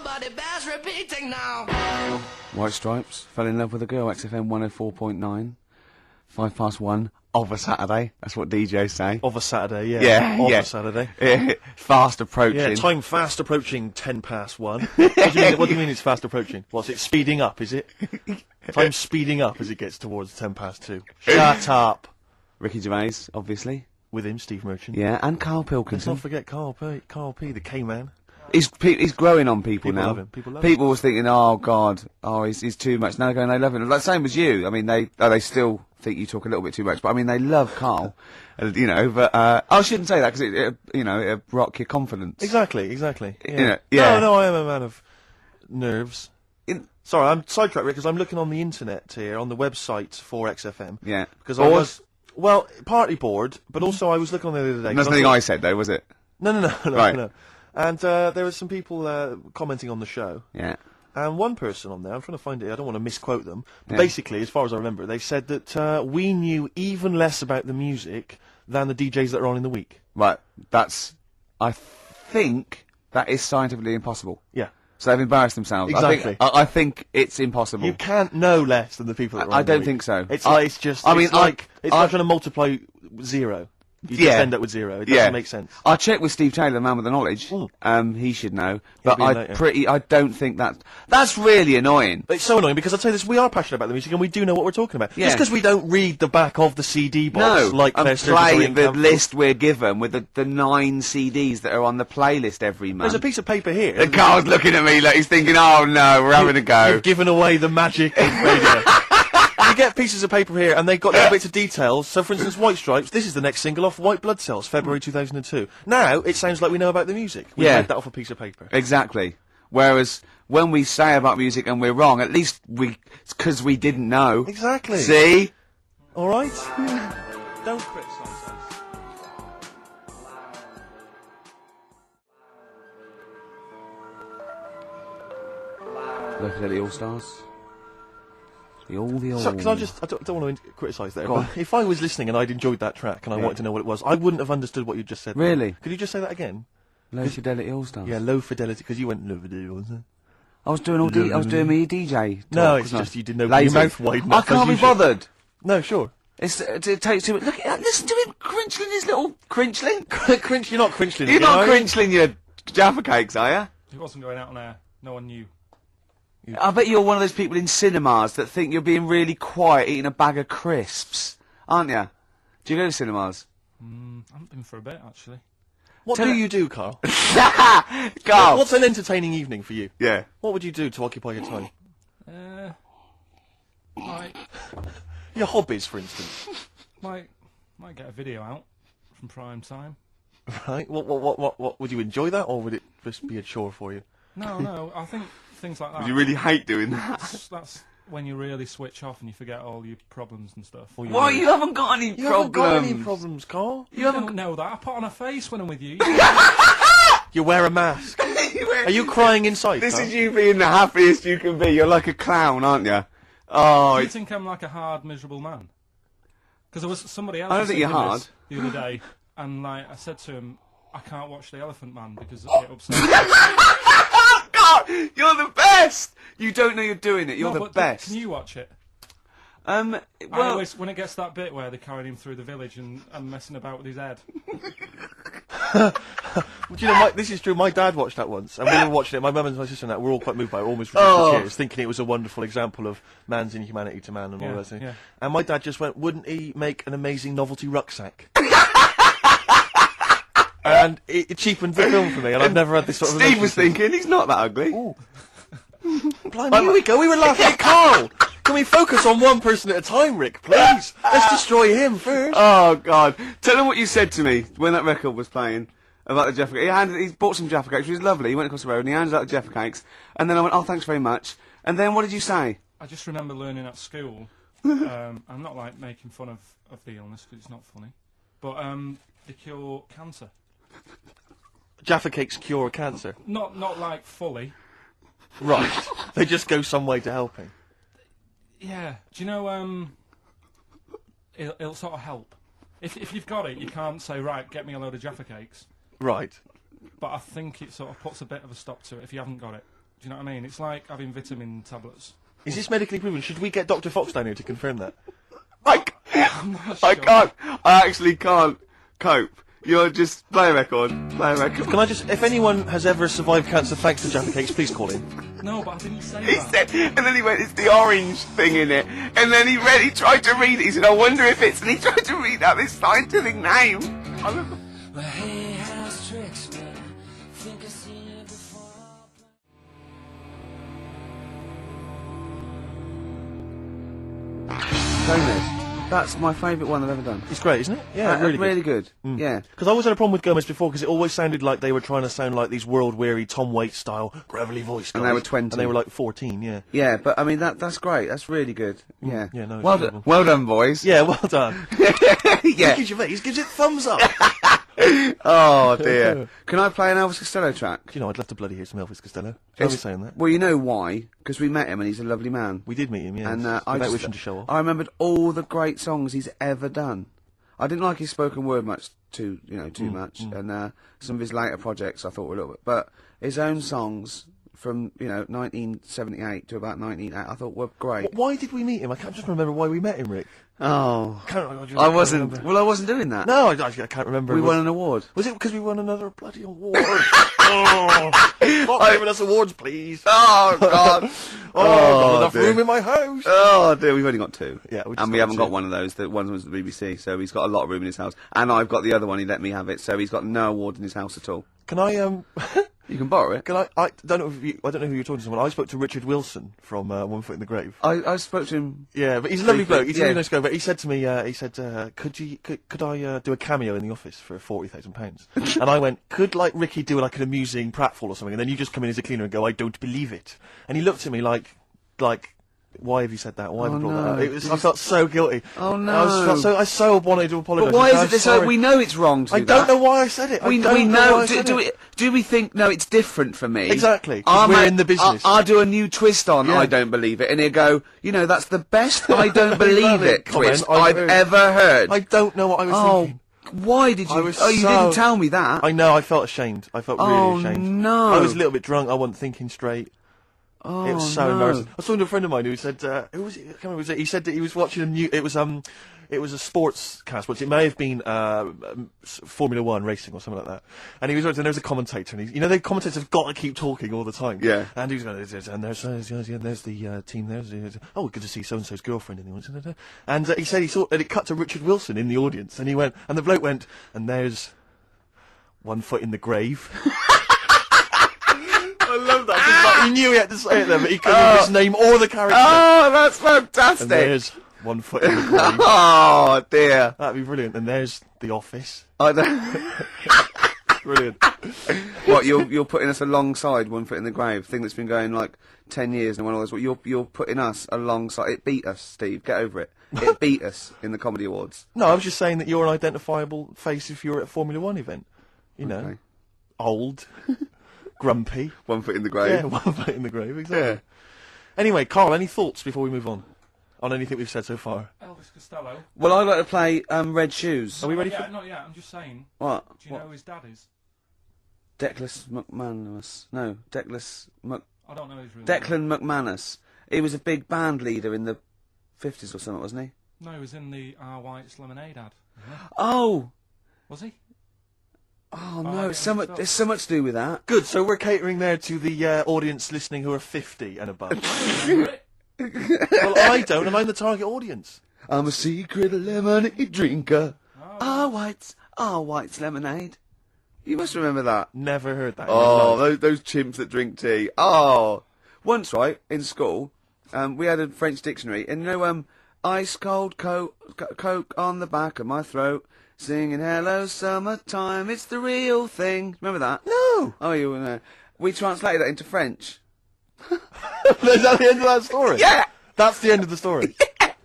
Everybody bears repeating now. White Stripes, Fell in Love with a Girl, XFM 104.9, 1:05 of a Saturday. That's what DJs say. Of a Saturday, yeah. Yeah, of yeah. a Saturday. Fast approaching. Yeah, time fast approaching 1:10. What do you mean it's fast approaching? What's it speeding up, is it? Time's speeding up as it gets towards 2:10. Shut up. Ricky Gervais, obviously. With him, Steve Merchant. Yeah, and Carl Let's Pilkington. not forget Carl P, the K-man. He's growing on people now. Love him. People love him. People was thinking, oh God, he's too much. Now they're going, they love him. Like same as you. I mean, they still think you talk a little bit too much, but I mean, they love Carl. You know, but I shouldn't say that because it'll rock your confidence. Exactly. Yeah. You know, yeah. No, I am a man of nerves. Sorry, I'm sidetracked because I'm looking on the internet here, on the website for XFM. Yeah. Because I was, well, partly bored, but also I was looking on the other day. That's nothing I said though, was it? No. Right. No. And there were some people commenting on the show. Yeah. And one person on there, I'm trying to find it, I don't want to misquote them, but basically, as far as I remember, they said that we knew even less about the music than the DJs that are on in the week. Right. I think that is scientifically impossible. Yeah. So they've embarrassed themselves. Exactly. I think it's impossible. You can't know less than the people that are on I in the don't week. think so. It's like it's like trying to multiply zero. You just end up with zero. It doesn't make sense. I checked with Steve Taylor, the man with the knowledge. He should know. But I don't think that's really annoying. It's so annoying because I'll tell you this, we are passionate about the music and we do know what we're talking about. Yeah. Just because we don't read the back of the CD box like and Fester, play the list we're given with the 9 CDs that are on the playlist every month. There's a piece of paper here. The Carl's looking at me like he's thinking, oh no, we're having a go. You've given away the magic of radio. You get pieces of paper here, and they've got little bits of details. So, for instance, White Stripes, this is the next single off White Blood Cells, February 2002. Now, it sounds like we know about the music. We read that off a piece of paper. Exactly. Whereas, when we say about music and we're wrong, at least it's because we didn't know. Exactly. See? Alright? Don't criticise us. Look at the All-Stars. The old. So, I don't want to criticise there, but if I was listening and I'd enjoyed that track and I wanted to know what it was, I wouldn't have understood what you just said. Really? Could you just say that again? Low Fidelity All-Stars. Yeah, Low Fidelity, because you went Low Fidelity, wasn't it? I was doing me DJ talk, No, it's wasn't just I? you didn't open Lazy. your mouth wide enough. I can't be bothered. No, sure. It takes too much. Look at listen to him crinchling his little crinchling. You're not crinchling. You're not crinchling your Jaffa cakes, are you? It wasn't going out on air. No one knew. I bet you're one of those people in cinemas that think you're being really quiet eating a bag of crisps, aren't you? Do you go to cinemas? I haven't been for a bit, actually. What do you do, Carl? Carl! What's an entertaining evening for you? Yeah. What would you do to occupy your time? Your hobbies, for instance. Might get a video out from prime time. Right. What would you enjoy that, or would it just be a chore for you? No. I think things like that. You really hate doing that. That's when you really switch off and you forget all your problems and stuff. Why you haven't got any problems? You haven't got any problems, Carl. You don't know that. I put on a face when I'm with you. You wear a mask. Are you crying inside? This Carl? is you being the happiest you can be. You're like a clown, aren't you? Oh, Do you think I'm like a hard, miserable man? Because there was somebody else. I don't think you're hard. The other day, and like I said to him, I can't watch The Elephant Man because it upsets me. God, you're the best. You don't know you're doing it. You're the best. Can you watch it? Well, I always, when it gets that bit where they're carrying him through the village and messing about with his head. Do you know, this is true. My dad watched that once, and we were watching it. My mum and my sister and that were all quite moved by it, almost reduced to tears, thinking it was a wonderful example of man's inhumanity to man and all that thing. Yeah. And my dad just went, "Wouldn't he make an amazing novelty rucksack?" And it cheapened the film for me, and I've never had this sort of. Steve was thinking he's not that ugly. Blimey, here we go. We were laughing at Carl. Can we focus on one person at a time, Rick, please? Let's destroy him first. Oh God! Tell him what you said to me when that record was playing about the Jaffa Cakes. He bought some Jaffa Cakes, which was lovely. He went across the road and he handed out the Jaffa Cakes, and then I went, "Oh, thanks very much." And then what did you say? I just remember learning at school. I'm not like making fun of the illness because it's not funny, but they cure cancer. Jaffa Cakes cure cancer. Not like fully. Right. They just go some way to helping. Yeah. Do you know, it'll sort of help. If you've got it, you can't say, right, get me a load of Jaffa Cakes. Right. But I think it sort of puts a bit of a stop to it if you haven't got it. Do you know what I mean? It's like having vitamin tablets. Is this medically proven? Should we get Dr. Fox down here to confirm that? I sure. can't. I actually can't cope. You're just play a record. Play a record. Can I just, if anyone has ever survived cancer thanks to Jaffa Cakes, please call in. No, but I didn't say He that. said, and then he went, it's the orange thing in it. And then he tried to read it. He said, I wonder if it's, and he tried to read out this scientific name. But hey, house tricks, but I think I've seen it before. Gomez. That's my favourite one I've ever done. It's great, isn't it? Yeah, really good. good. Yeah. Because I always had a problem with Gomez before, because it always sounded like they were trying to sound like these world-weary Tom Waits style gravelly voice guys. And they were 20. And they were like 14, yeah. Yeah, but I mean, that's great. That's really good. Yeah. Yeah, no, it's Well incredible. done. Well done, boys. Yeah, well done. Yeah. Ricky Gervais gives it thumbs up. Oh, dear. Can I play an Elvis Costello track? You know, I'd love to bloody hear some Elvis Costello. Tell me saying that. Well, you know why? Because we met him and he's a lovely man. We did meet him, yeah. And without wishing to show off. I remembered all the great songs he's ever done. I didn't like his spoken word much, too much, and some of his later projects I thought were a little bit, but his own songs from 1978 to about 1980 I thought were great. Why did we meet him? I can't just remember why we met him, Rick. Oh, Can't I wasn't. remember. Well, I wasn't doing that. No, I can't remember. We won an award. Was it because we won another bloody award? Stop giving us awards, please. Oh God! Not enough dear. room in my house. Oh dear, we've only got two. Yeah, we just and we got haven't two. got one of those. The one was the BBC, so he's got a lot of room in his house. And I've got the other one. He let me have it, so he's got no award in his house at all. Can I You can borrow it. Can I don't know I don't know who you're talking to. Someone. I spoke to Richard Wilson from One Foot in the Grave. I spoke to him. Yeah, but he's a lovely bloke. He's a Yeah. really nice guy. But he said to me, could I do a cameo in the office for £40,000? And I went, could like Ricky do like an amusing pratfall or something, and then you just come in as a cleaner and go, I don't believe it. And he looked at me like, why have you said that? Why have you brought that up? no. I felt so guilty. Oh, no. I so wanted to apologise. But why is I'm it this? sorry. We know it's wrong to I do don't that. know why I said it. We I don't know. why I said it. Do we think? No, it's different for me. Exactly, 'cause we're in the business. I'll do a new twist on. Yeah. I don't believe it, and he'll go. That's the best. I don't believe it Comment twist I've I've heard. ever heard. I don't know what I was thinking. Why did you? I was you so- didn't tell me that. I know, I felt ashamed. I felt really ashamed. no. I was a little bit drunk, I wasn't thinking straight. Oh, It was so no. embarrassing. I was talking to a friend of mine who said, who was it? I can't remember, was it? He said that he was watching it was a sports cast, which it may have been Formula 1 racing or something like that. And he was watching, and there was a commentator, and the commentators have got to keep talking all the time. Yeah. And he was going, and there's the team, oh, good to see so-and-so's girlfriend in the audience. And he said he saw, and it cut to Richard Wilson in the audience, and he went, and the bloke went, and there's One Foot in the Grave. I love that. Just like, he knew he had to say it there, but he couldn't remember his name or the character. Oh, that's fantastic. And there's One Foot in the Grave. Oh dear. That'd be brilliant. And there's The Office. I don't. Brilliant. What you're putting us alongside One Foot in the Grave, thing that's been going like 10 years and one of those. What you're putting us alongside. It beat us, Steve. Get over it. It beat us in the comedy awards. No, I was just saying that you're an identifiable face if you're at a Formula 1 event. You know, Okay. old, grumpy. One Foot in the Grave. Yeah, One Foot in the Grave, exactly. Yeah. Anyway, Carl, any thoughts before we move on anything we've said so far? Elvis Costello. Well, I'd like to play Red Shoes. Are we ready Yeah, for? not yet. I'm just saying. What? Do you know who his dad is? Declan McManus. No, I don't know his real name. Declan McManus. He was a big band leader in the 50s or something, wasn't he? No, he was in the R. White's Lemonade ad. Oh! Was he? Oh, I no, get it's so much, mixed up. there's so much to do with that. Good, so we're catering there to the audience listening who are 50 and above. Remember it? Well, I don't, and I'm the target audience. I'm a secret lemonade drinker. R. White's lemonade. You must remember that. Never heard that. Oh, those chimps that drink tea. Oh, once, right, in school, we had a French dictionary, and ice cold coke on the back of my throat, singing hello summertime, it's the real thing. Remember that? No. Oh, you know. We translated that into French. Is that the end of that story? Yeah! That's the end of the story.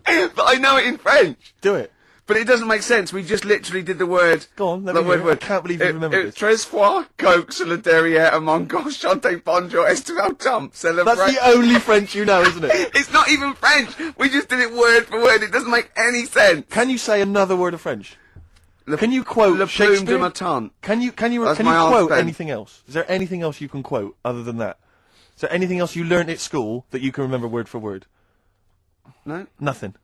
But I know it in French. Do it. But it doesn't make sense. We just literally did the word. Go on, let the me word. hear it. I can't believe you remembered this. Tres fois, coke, solidaire, mon gosh, chante bonjour, estival jump, celebrate. That's the only French you know, isn't it? It's not even French. We just did it word for word. It doesn't make any sense. Can you say another word of French? Can you quote Le plume de Shakespeare? ma tante. Can you That's quote my aunt's pen. anything else? Is there anything else you can quote other than that? So anything else you learnt at school that you can remember word for word? No? Nothing.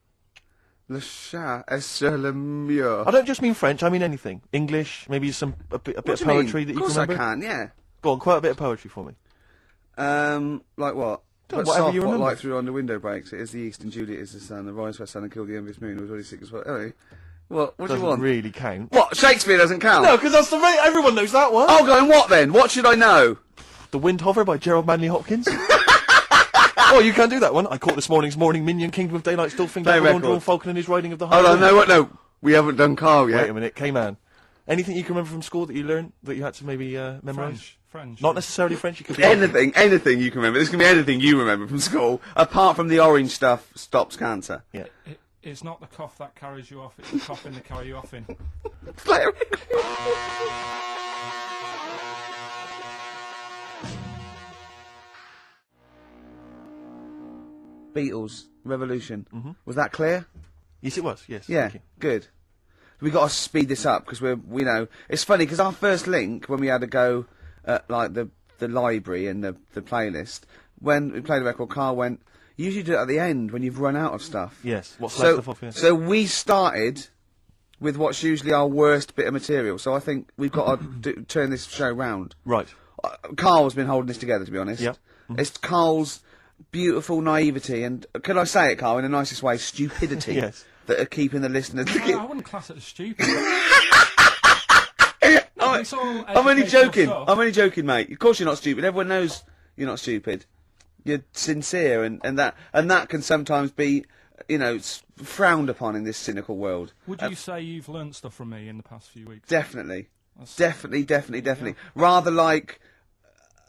Le chat est sur le mur. I don't just mean French, I mean anything. English, maybe a bit of poetry that you can remember? Of course I can, yeah. Go on, quite a bit of poetry for me. Like what? But whatever soft, you what remember. light through on the window breaks. It is the east and Juliet is the sun. The rise where sun and killed the envious moon. It was already sick as well. Anyway, what do you Doesn't want? really count. What? Shakespeare doesn't count? No, because that's the rate. Everyone knows that one. Oh, going what then? What should I know? The Wind Hover by Gerald Manley Hopkins. Oh, you can't do that one. I caught this morning's morning minion, Kingdom of Daylight, still finger, Play drawn record. falcon and his riding of the Hold high. on, no, what? No, we haven't done Carl yet. Wait a minute, K-Man. Anything you can remember from school that you learned that you had to maybe memorise? French. Not necessarily French. You could be Anything you can remember. This can be anything you remember from school, apart from the orange stuff stops cancer. Yeah. It's not the cough that carries you off, it's the coughing that carry you off in. Play a Beatles, Revolution. Was that clear? Yes, it was. Yes. Yeah, Thank you. good. We got to speed this up because we know it's funny because our first link when we had to go at like the library and the playlist when we played the record, Carl went. You usually do it at the end when you've run out of stuff. Yes. What's left of off? Yes. So we started with what's usually our worst bit of material. So I think we've got to turn this show round. Right. Carl's been holding this together, to be honest. Yep. It's Carl's beautiful naivety and, can I say it, Carl, in the nicest way, stupidity Yes. that are keeping the listeners... I wouldn't class it as stupid. It's all I'm only educational joking. stuff. I'm only joking, mate. Of course you're not stupid. Everyone knows you're not stupid. You're sincere, and that can sometimes be, frowned upon in this cynical world. Would you say you've learnt stuff from me in the past few weeks? Definitely. That's- Definitely. Rather like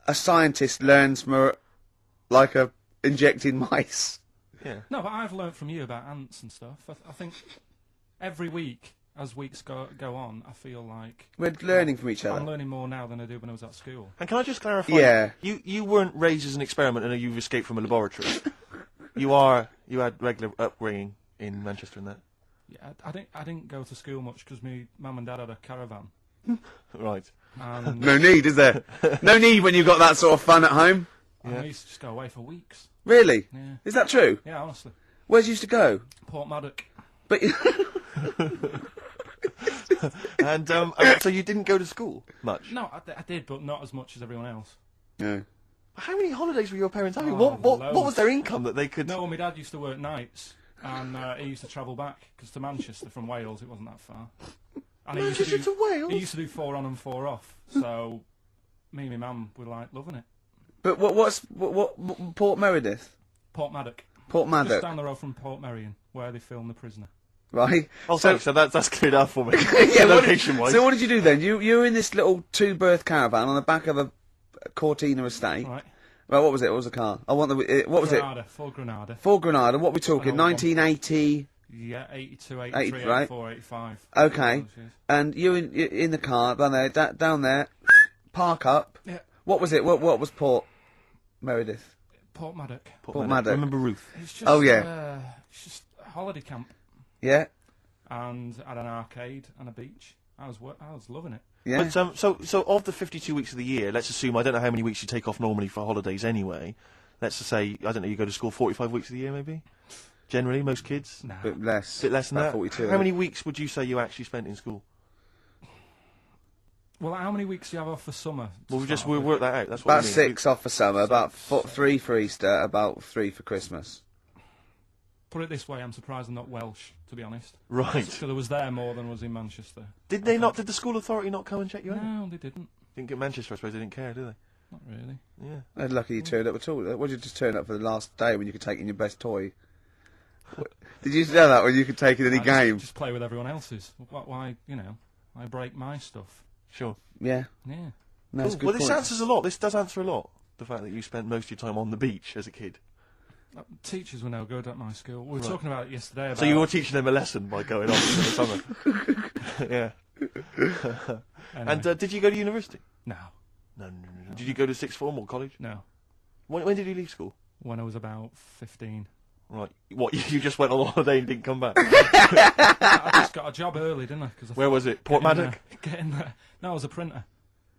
a scientist learns from injecting mice. Yeah. No, but I've learnt from you about ants and stuff. I think every week, as weeks go on, I feel like We're learning from each I'm other. learning more now than I did when I was at school. And can I just clarify? Yeah. You weren't raised as an experiment and you've escaped from a laboratory. You had regular upbringing in Manchester and that. Yeah, I didn't go to school much because my mum and dad had a caravan. Right. And No need, is there? No need when you've got that sort of fun at home. I used to just go away for weeks. Really? Yeah. Is that true? Yeah, honestly. Where'd you used to go? Port Maddock. But And so you didn't go to school much. No, I did, but not as much as everyone else. no. How many holidays were your parents having? Oh, What loads. was their income that they could? No, my dad used to work nights, and he used to travel back, because to Manchester from Wales, it wasn't that far. And he Manchester to Wales? He used to do 4 on and 4 off, so me and my mum were like loving it. But what Port Meredith? Port Maddock. Port Just Maddock, down the road from Port Merion, where they filmed The Prisoner. right? Oh, thanks. So that's cleared up for me. Yeah, Location-wise. So what did you do then? You were in this little 2-berth caravan on the back of a Cortina estate. Right. Well, what was it? What was the car? I want the. What was it? Granada, full Granada. For Granada. What we talking? An old one. 1980. Yeah, 82, 83, right. 84, 85. Okay. And you in the car down there, down there, park up. Yeah. What was it? What was Port Meredith? Port Maddock. Port Maddock. Remember Ruth? It's just, Oh, yeah. It's just a holiday camp, Yeah. and had an arcade and a beach. I was loving it. Yeah. But so of the 52 weeks of the year, let's assume I don't know how many weeks you take off normally for holidays anyway. Let's just say I don't know you go to school 45 weeks of the year maybe. Generally, most kids. Nah. Bit less. Bit less than about that. 42. How many weeks would you say you actually spent in school? Well, how many weeks do you have off for summer? to Well, start we'll with? work that out. That's what About I mean. 6 off for summer. About 3 for Easter. About 3 for Christmas. Put it this way, I'm surprised I'm not Welsh, to be honest. Right. Because I was there more than was in Manchester. Did they not? Did the school authority not come and check you out? No, they didn't. Didn't get Manchester. I suppose they didn't care, do they? Not really. Yeah. They're lucky you turned up at all. What did you just turn up for the last day when you could take in your best toy? Did you know that when you could take in any I game? Just play with everyone else's. Why, I break my stuff. Sure. Yeah. Yeah. No, it's a good Well, this point. answers a lot. This does answer a lot. The fact that you spent most of your time on the beach as a kid. Teachers were no good at my school. We were talking about it yesterday. About So you were teaching them a lesson by going off in the summer. Yeah. Anyway. And did you go to university? No. No. Did you go to sixth form or college? No. When did you leave school? When I was about 15. Right. What? You just went on holiday and didn't come back? I just got a job early, didn't I? Cause I Where was it? Port Maddock? Getting there. No, I was a printer.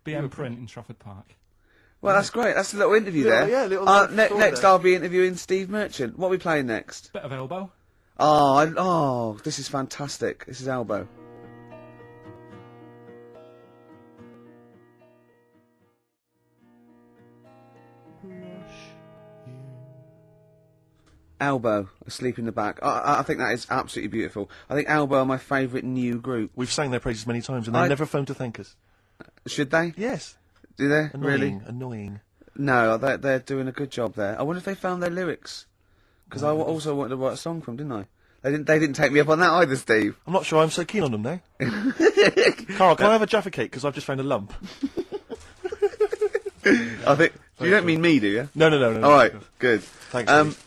BM Print in Trafford Park. Well, that's great. That's a little interview Little- there. yeah, little story next, there. I'll be interviewing Steve Merchant. What are we playing next? Bit of elbow. Oh, this is fantastic. This is Elbow. Elbow, Asleep in the Back. I think that is absolutely beautiful. I think Elbow are my favourite new group. We've sang their praises many times, and they never phoned to thank us. Should they? Yes. Do they? Annoying. Really? Annoying. No, they're doing a good job there. I wonder if they found their lyrics. Because I also wanted to write a song from, didn't I? They didn't take me up on that either, Steve. I'm not sure I'm so keen on them now. Carl, can I have a Jaffa cake? Because I've just found a lump. I think... You don't mean me, do you? No. All right, good. Thanks, Steve.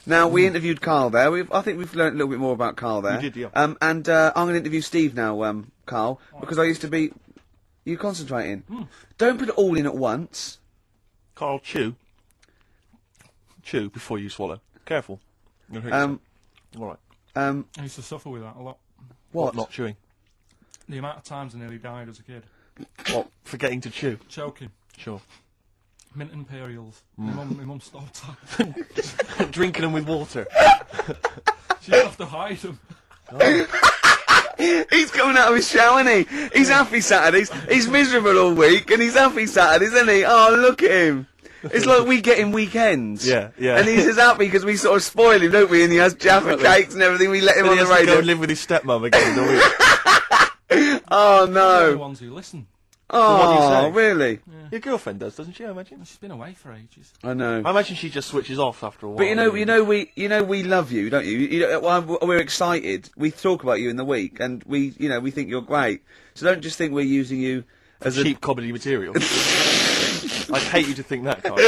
Now, we interviewed Carl there. I think we've learnt a little bit more about Carl there. We did, yeah. And I'm going to interview Steve now, Carl, because I used to be... You concentrating. Don't put it all in at once. Carl, chew. Chew before you swallow. Careful. You'll hurt yourself. All right. I used to suffer with that a lot. What? Not chewing. The amount of times I nearly died as a kid. What? Forgetting to chew. Choking. Sure. Mint Imperials. My mum stopped that. Drinking them with water. She used to have to hide them. He's coming out of his shower, isn't he? He's happy Saturdays. He's miserable all week, and he's happy Saturdays, isn't he? Oh, look at him. It's like we get him weekends. Yeah. And he's just happy because we sort of spoil him, don't we? And he has Jaffa cakes and everything. We let him on the He has to go radio. and live with his stepmum again, don't we? Oh, They're the no. ones who listen. what do you Oh, say? really? Your girlfriend does, doesn't she, I imagine? She's been away for ages. I know. I imagine she just switches off after a while. But we love you, don't you? We're excited. We talk about you in the week, and we think you're great. So don't just think we're using you as cheap comedy material. I'd hate you to think that, Carl.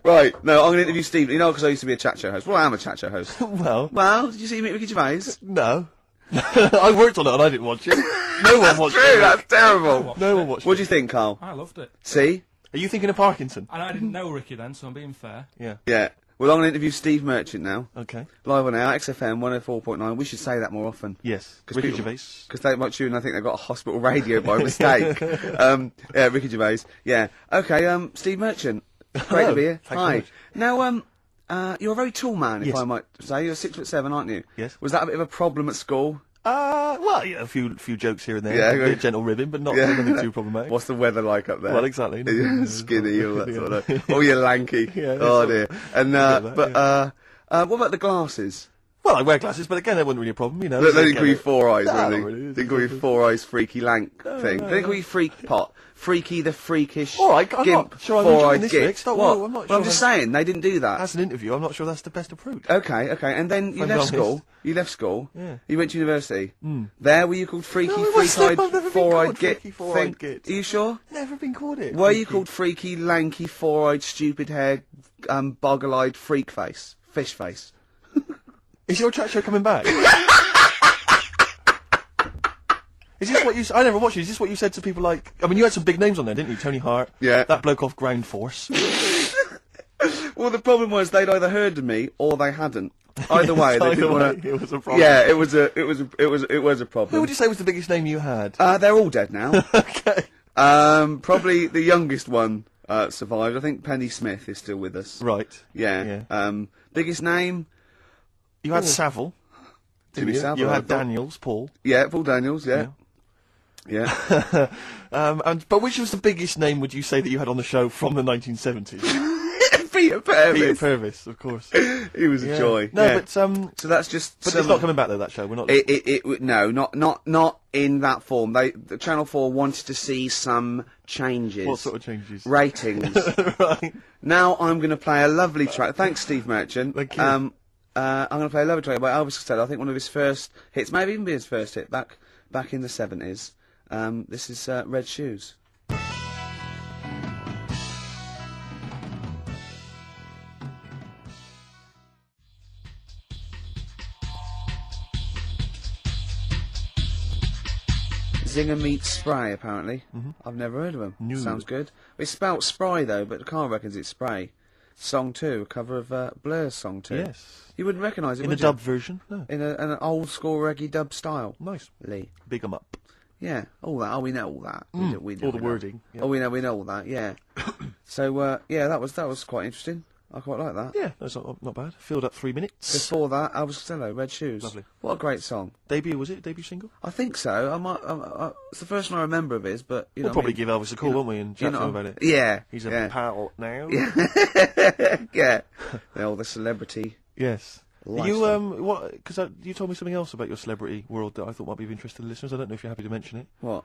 Right. No, I'm going to interview Steve. Because I used to be a chat show host. Well, I am a chat show host. Well, Did you see Ricky Gervais? no. I worked on it and I didn't watch it. No one watched True, it. that's terrible. No one watched What it. do you think, Carl? I loved it. See? Are you thinking of Parkinson? And I didn't know Ricky then, so I'm being fair. Yeah. Yeah. Well, I'm going to interview Steve Merchant now. Okay. Live on air, XFM 104.9. We should say that more often. Yes. 'Cause Ricky people- Gervais. Because they might tune, I think they've got a hospital radio by mistake. Yeah, Ricky Gervais. Yeah. Okay, Steve Merchant. Great to Hello. be here. Thank you Hi. very much. Now, you're a very tall man, if Yes. I might say. You're 6'7", aren't you? Yes. Was that a bit of a problem at school? Well, yeah, a few jokes here and there. Yeah, A bit okay. of gentle ribbing, but not Yeah. nothing too problematic. What's the weather like up there? Well, exactly. Skinny, all that Yeah. sort of. Oh, you're lanky. Yeah, oh that's dear. And that, what about the glasses? Well, I wear glasses, but again, that wasn't really a problem, you know. They didn't Get call you it. Four Eyes, No, or not anything. really. They didn't call you Four Eyes Freaky Lank thing. They didn't call you Freak Pot. Freaky the freakish. All right, I'm gimp, not sure I'm four-eyed enjoying this, git. Rick. Stop, What? I'm not Well, sure I'm just saying they didn't do that. As an interview, I'm not sure that's the best approach. Okay. And then you I'm left honest. school. You left school. Yeah. You went to university. There were you called Freaky, No, I wasn't. Freak-eyed, I've never been four-eyed called git Freaky, four-eyed thing? git. Are you sure? Never been called it. Were you called Freaky, Lanky, Four-eyed, Stupid Hair, Boggle-eyed, Freak Face, Fish Face? Is your chat show coming back? Is this what you... I never watched it. Is this what you said to people like... I mean, you had some big names on there, didn't you? Tony Hart. Yeah. That bloke off Ground Force. Well, the problem was they'd either heard of me or they hadn't. Either way, they Either didn't way, want to. it was a problem. Yeah, it was a Who problem. would you say was the biggest name you had? They're all dead now. Okay. Probably the youngest one survived. I think Penny Smith is still with us. Right. Yeah. Yeah. Biggest name? You had Savile. Jimmy You? Savile. You I had thought. Daniels, Paul. Yeah, Paul Daniels. Yeah. But which was the biggest name would you say that you had on the show from the 1970s? Peter Purvis. Peter Purvis, of course. He was a joy. No, yeah. but So that's just. but some- it's not coming back though. That show, we're not. No, not in that form. The Channel 4 wanted to see some changes. What sort of changes? Ratings. Right. Now I'm going to play a lovely track. Thanks, Steve Merchant. Thank you. I'm going to play a lovely track by Elvis Costello. I think one of his first hits, maybe even be his first hit back in the 70s. This is Red Shoes. Zinger meets Spray, apparently. I've never heard of them. No. Sounds good. It's spelt Spry, though, but Carl reckons it's Spray. Song 2, a cover of Blur's Song 2. Yes. You wouldn't recognise it, In a would dub version. No. you? In an old school reggae dub style. Nice. Lee. Big 'em up. Yeah, all that. Oh, we know all that. We All the know. wording. Yeah. Oh, we know all that. Yeah. So yeah, that was quite interesting. I quite like that. Yeah, that's not bad. Filled up 3 minutes. Before that, Elvis Costello, Red Shoes. Lovely. What a great song. Debut, was it? Debut single? I think so. It's the first one I remember of his, but you know. We'll probably give Elvis a call, won't we, and chat to him about it. Yeah. He's a pal now. Yeah. Well, the celebrity. Yes. lifestyle. You what? Because you told me something else about your celebrity world that I thought might be of interest to the listeners. I don't know if you're happy to mention it. What?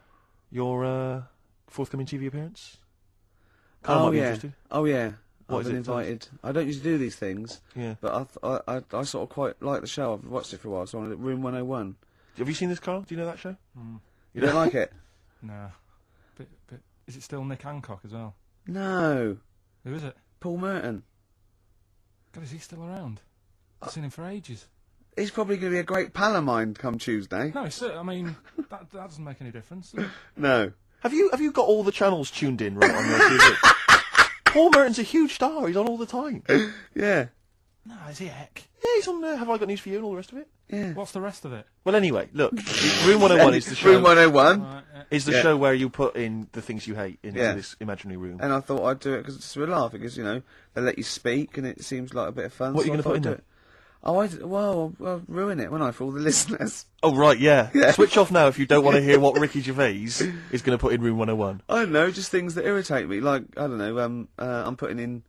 Your forthcoming TV appearance. Carl might be interested. Oh yeah. What I've is been it? Tell us. invited. I don't usually do these things. Yeah. But I sort of quite like the show. I've watched it for a while. So I'm at Room 101. Have you seen this, Carl? Do you know that show? You don't like it? No. Bit. Is it still Nick Hancock as well? No. Who is it? Paul Merton. God, is he still around? I've seen him for ages. He's probably going to be a great pal of mine come Tuesday. No, I mean, that doesn't make any difference. No. Have you got all the channels tuned in right on your TV? Paul Merton's a huge star. He's on all the time. Yeah. No, is he heck? Yeah, he's on Have I Got News for You and all the rest of it. Yeah. What's the rest of it? Well, anyway, look, Room 101 is the show. Room 101. Right, Is the Yeah. show where you put in the things you hate into Yeah. this imaginary room. And I thought I'd do it because it's just a laugh. Because, you know, they let you speak and it seems like a bit of fun. What are you so I gonna thought put in I'd do there? it. Oh, I'll ruin it, won't I, for all the listeners? Oh, right, yeah. Yeah. Switch off now if you don't want to hear what Ricky Gervais is going to put in Room 101. I don't know, just things that irritate me. Like, I don't know, I'm putting in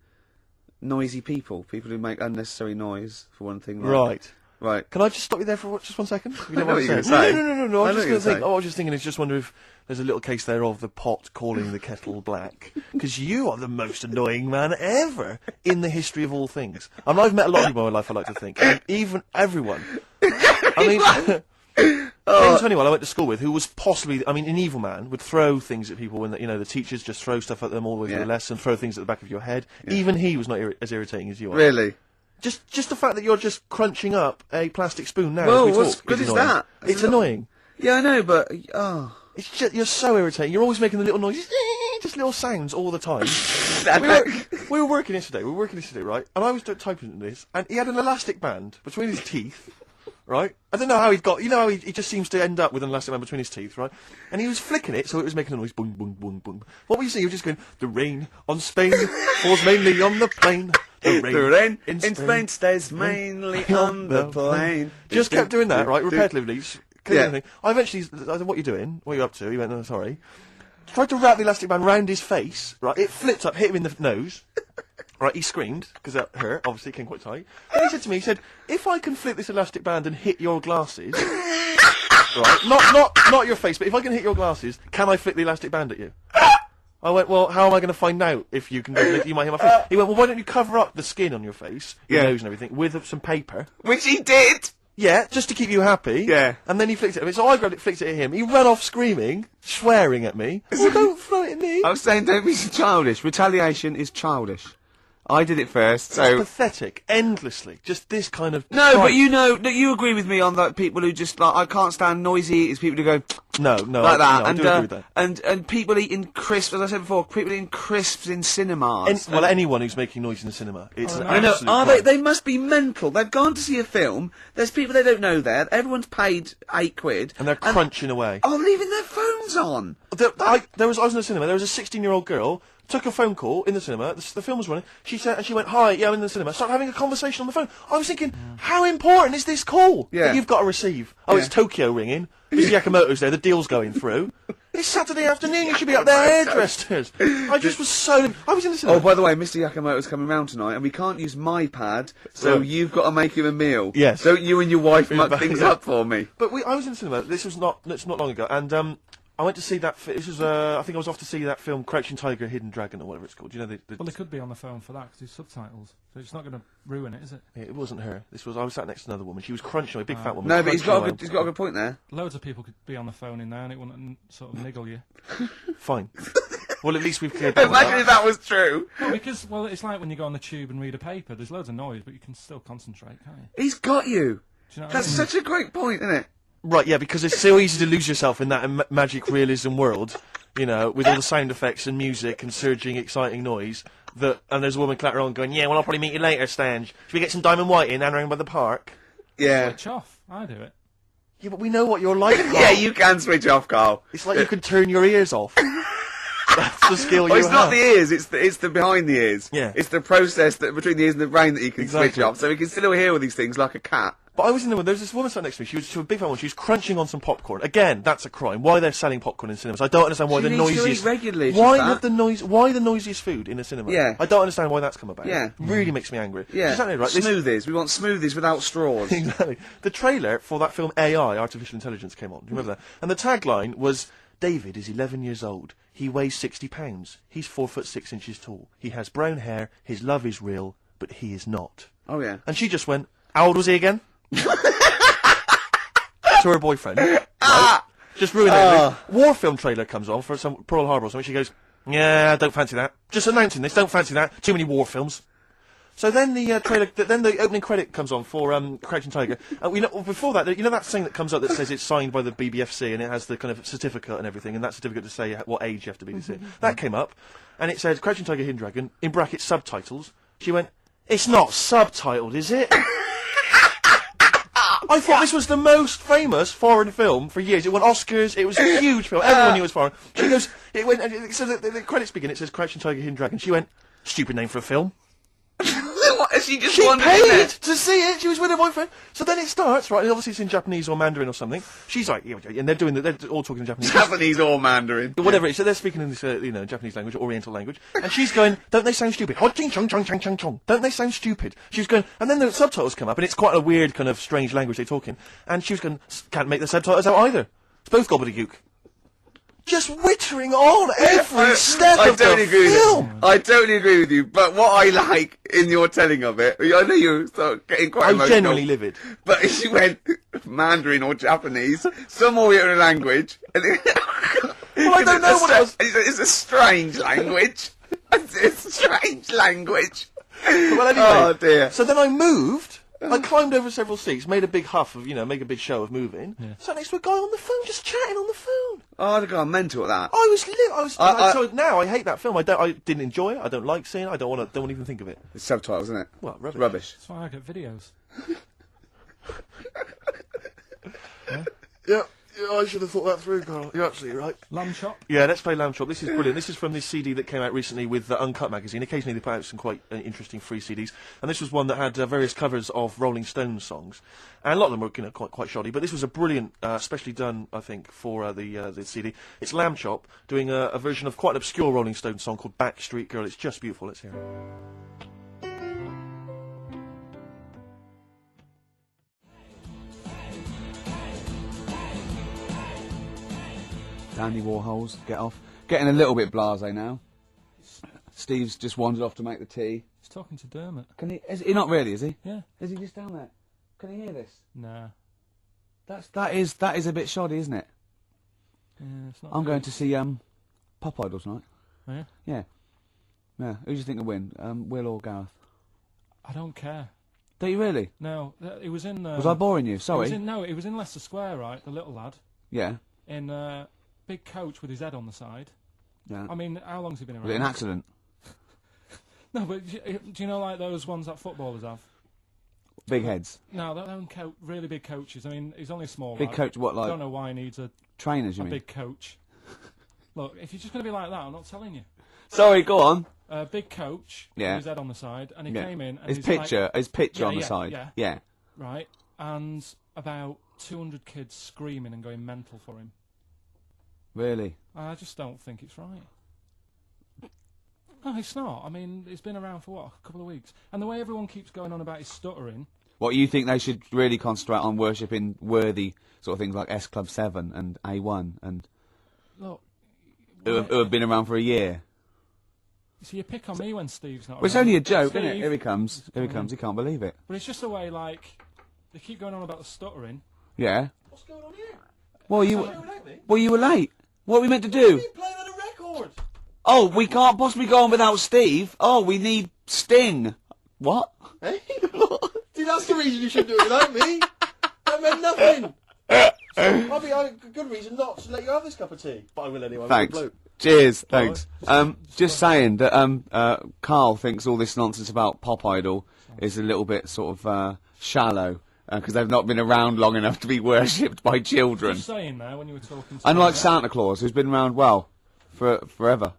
noisy people who make unnecessary noise, for one thing. Like, Right. Right. Can I just stop you there for just 1 second? If you I don't know mind what you're saying. gonna say. No. I I'm know just what going to you're think. saying. Oh, I was just thinking. Is just wonder if there's a little case there of the pot calling the kettle black. Because you are the most annoying man ever in the history of all things. I mean, I've met a lot of people in my life. I like to think, and even everyone. I mean. To anyone I went to school with who was possibly, I mean, an evil man, would throw things at people when, the teachers just throw stuff at them all the way through Yeah. the lesson, throw things at the back of your head. Even he was not as irritating as you are. Really? Just the fact that you're just crunching up a plastic spoon now Well, as we what's talk good is annoying. that? It's annoying. Yeah, I know, but, oh. It's just, you're so irritating. You're always making the little noises, just little sounds all the time. we were working yesterday, right? And I was typing this, and he had an elastic band between his teeth, right? I don't know how he'd got, how he just seems to end up with an elastic band between his teeth, right? And he was flicking it, so it was making a noise, boom, boom, boom, boom. What were you saying? You were just going, the rain on Spain falls mainly on the plain. The rain in Spain stays mainly on the plain. Just kept doing that, right, repetitively. Yeah. I eventually, I said, what are you doing? What are you up to? He went, no, sorry. Tried to wrap the elastic band round his face, right? It flipped up, hit him in the nose. Right, he screamed, because that hurt, obviously, it came quite tight. Then he said to me, if I can flip this elastic band and hit your glasses, right, not your face, but if I can hit your glasses, can I flip the elastic band at you? I went, well, how am I going to find out if you can? You might hit my face. He went, well, why don't you cover up the skin on your face, your nose and everything, with some paper? Which he did! Yeah, just to keep you happy. Yeah. And then he flicked it at me. So I grabbed it, flicked it at him. He ran off screaming, swearing at me. Well, don't throw it at me. I was saying don't be so childish. Retaliation is childish. I did it first, so... Pathetic. Endlessly. Just this kind of... No, but you agree with me on that people who just, like, I can't stand noisy eaters, people who go... No, like that. I And, do agree with that. and people eating crisps, as I said before, people eating crisps in cinemas. Well, anyone who's making noise in the cinema. It's an I know. absolute Are crime. they must be mental. They've gone to see a film. There's people they don't know there. Everyone's paid £8. And they're crunching away. Oh, leaving their phones on. I was in the cinema. There was a 16-year-old girl. Took a phone call in the cinema. The film was running. She went, "Hi, yeah, I'm in the cinema." Started having a conversation on the phone. I was thinking, how important is this call Yeah. that you've got to receive? Oh, it's Tokyo ringing. Mr. Yakamoto's there. The deal's going through. It's Saturday afternoon. You should be up there, hairdressers. I just was so. I was in the cinema. Oh, by the way, Mr. Yakamoto's coming round tonight, and we can't use my pad, so Right. you've got to make him a meal. Yes. Don't you and your wife muck things up for me. But I was in the cinema. It's not long ago, and I went to see that. This was I think I was off to see that film, Crouching Tiger, Hidden Dragon, or whatever it's called. Do you know Well, they could be on the phone for that because there's subtitles, so it's not going to ruin it, is it? It wasn't her. I was sat next to another woman. She was crunching away, big fat woman. No, but he's crunching got away. he's got a good point there. Loads of people could be on the phone in there and it wouldn't sort of niggle you. Fine. Well, at least we've cleared that. Imagine if that was true. No, because, well, it's like when you go on the tube and read a paper, there's loads of noise, but you can still concentrate, can't you? He's got you. Do you know what That's I mean? such a great point, isn't it? Right, yeah, because it's so easy to lose yourself in that magic realism world, with all the sound effects and music and surging, exciting noise. And there's a woman clattering on going, "Yeah, well, I'll probably meet you later, Stange. Should we get some Diamond White in and around by the park?" Yeah. Switch off. I do it. Yeah, but we know what you're like. Carl. Yeah, you can switch off, Carl. It's like you can turn your ears off. That's the skill you Well, it's have. not the ears, it's the behind the ears. Yeah. It's the process that between the ears and the brain that you can switch Exactly. off, so you can still hear all these things like a cat. But I was in there, there was this woman sat next to me, she was a big fan one, she was crunching on some popcorn. Again, that's a crime. Why they're selling popcorn in cinemas? I don't understand why She the needs to noisiest... eat regularly, why she's have the noise? Why the noisiest food in a cinema? Yeah. I don't understand why that's come about. Yeah. Really makes me angry. Yeah, Exactly right. This- smoothies. We want smoothies without straws. Exactly. The trailer for that film AI, Artificial Intelligence, came on. Do you remember that? And the tagline was, David is 11 years old. He weighs 60 pounds. He's 4'6" tall. He has brown hair. His love is real, but he is not. Oh, yeah. And she just went, how old was he again? To her boyfriend. Right? Just ruined everything. War film trailer comes on for some Pearl Harbor or something. She goes, yeah, I don't fancy that. Just announcing this, don't fancy that. Too many war films. So then the trailer, then the opening credit comes on for Crouching Tiger. We know, before that, you know that thing that comes up that says it's signed by the BBFC and it has the kind of certificate and everything, and that certificate to say what age you have to be to see it. That came up, and it said Crouching Tiger, Hidden Dragon, in brackets subtitles. She went, it's not subtitled, is it? I thought this was the most famous foreign film for years. It won Oscars. It was a huge film. Everyone knew it was foreign. She goes, it went, and so the credits begin. It says Crouching Tiger, Hidden Dragon. She went, stupid name for a film. What? She just She wandered in paid there. to see it. She was with her boyfriend. So then it starts, right? And obviously it's in Japanese or Mandarin or something. She's like, yeah, and they're all talking in Japanese. Japanese or Mandarin. Whatever it is. So they're speaking in this, Japanese language, Oriental language. And she's going, don't they sound stupid? Hot ching chong chong chong chong chong. Don't they sound stupid? She was going, and then the subtitles come up, and it's quite a weird kind of strange language they're talking. And she was going, can't make the subtitles out either. It's both gobbledygook. Just wittering on every step of the film. I totally agree with you, but what I like in your telling of it, I know you're sort of getting quite I'm emotional. genuinely livid. But she went Mandarin or Japanese, some Oriental language. And Well, I don't know what it was. It's a strange language. It's a strange language. Well, anyway, Oh, dear. So then I moved. I climbed over several seats, made a big huff of, make a big show of moving. Sat next to a guy on the phone, just chatting on the phone. Oh, I'd have gone mental at that. I was. So now I hate that film. I didn't enjoy it. I don't like seeing it. I don't want to even think of it. It's subtitles, isn't it? Well, rubbish. Rubbish. That's why I get videos. Yeah, I should have thought that through, Carl. You're absolutely right. Lamb chop. Yeah, let's play Lamb Chop. This is brilliant. This is from this CD that came out recently with Uncut magazine. Occasionally they put out some quite interesting free CDs, and this was one that had various covers of Rolling Stones songs, and a lot of them were quite shoddy. But this was a brilliant, specially done, I think, for the CD. It's Lamb Chop doing a version of quite an obscure Rolling Stones song called Backstreet Girl. It's just beautiful. Let's hear it. Dandy Warhols, get off. Getting a little bit blasé now. Steve's just wandered off to make the tea. He's talking to Dermot. Can he? Is he not really? Is he? Yeah. Is he just down there? Can he hear this? Nah. That is a bit shoddy, isn't it? Yeah, it's not. I'm going to see Pop Idol tonight. Oh, yeah? Yeah. Yeah. Who do you think will win? Will or Gareth? I don't care. Do you really? No, it was in. Was I boring you? Sorry. It was in Leicester Square, right? The little lad Yeah. in big coach with his head on the side. Yeah. I mean, how long's he been around? Was it an accident? No, but do you know like those ones that footballers have? Big heads. No, they don't really big coaches. I mean, he's only a small Big lad. coach. What I like don't know why he needs a trainers? You mean? big coach. Look, if you're just going to be like that, I'm not telling you. Sorry, go on. Big coach Yeah. with his head on the side, and he Yeah. came in. And His he's picture. like, His picture Yeah, on the yeah, side. yeah. Yeah. right, and about 200 kids screaming and going mental for him. Really. I just don't think it's right. No, it's not. I mean, it's been around for, what, a couple of weeks. And the way everyone keeps going on about his stuttering... What, you think they should really concentrate on worshipping worthy sort of things like S Club 7 and A1 and... Look... Who have been around for a year? So you pick on me when Steve's not Well, it's around. only a joke, isn't it? Steve- Here he comes. Here he comes. He can't believe it. But it's just the way, like, they keep going on about the stuttering. Yeah. What's going on here? Well, you Without me? were late. What are we meant to do? Playing on a record. Oh, we can't possibly go on without Steve. Oh, we need Sting. What? Hey? See, that's the reason you shouldn't do it without me. That meant nothing. I'll be a good reason not to let you have this cup of tea. But I will anyway. I'm a Thanks. bloke. Cheers. Thanks. Just saying that Carl thinks all this nonsense about Pop Idol is a little bit sort of shallow. because they've not been around long enough to be worshipped by children. Just saying there when you were talking. To Unlike Santa Claus, who's been around forever.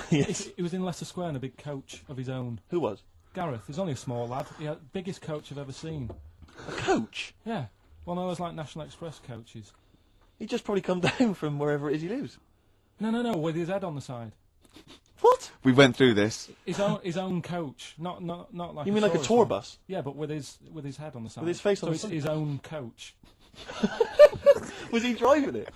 Yes. He was in Leicester Square in a big coach of his own. Who was? Gareth. He's only a small lad. He had biggest coach I've ever seen. A coach? Yeah. One of those like National Express coaches. He just probably come down from wherever it is he lives. No, with his head on the side. What? We went through this. His own coach, not like. You mean like a tourist tour one. bus? Yeah, but with his head on the side. With his face on so the it's side? his own coach. Was he driving it?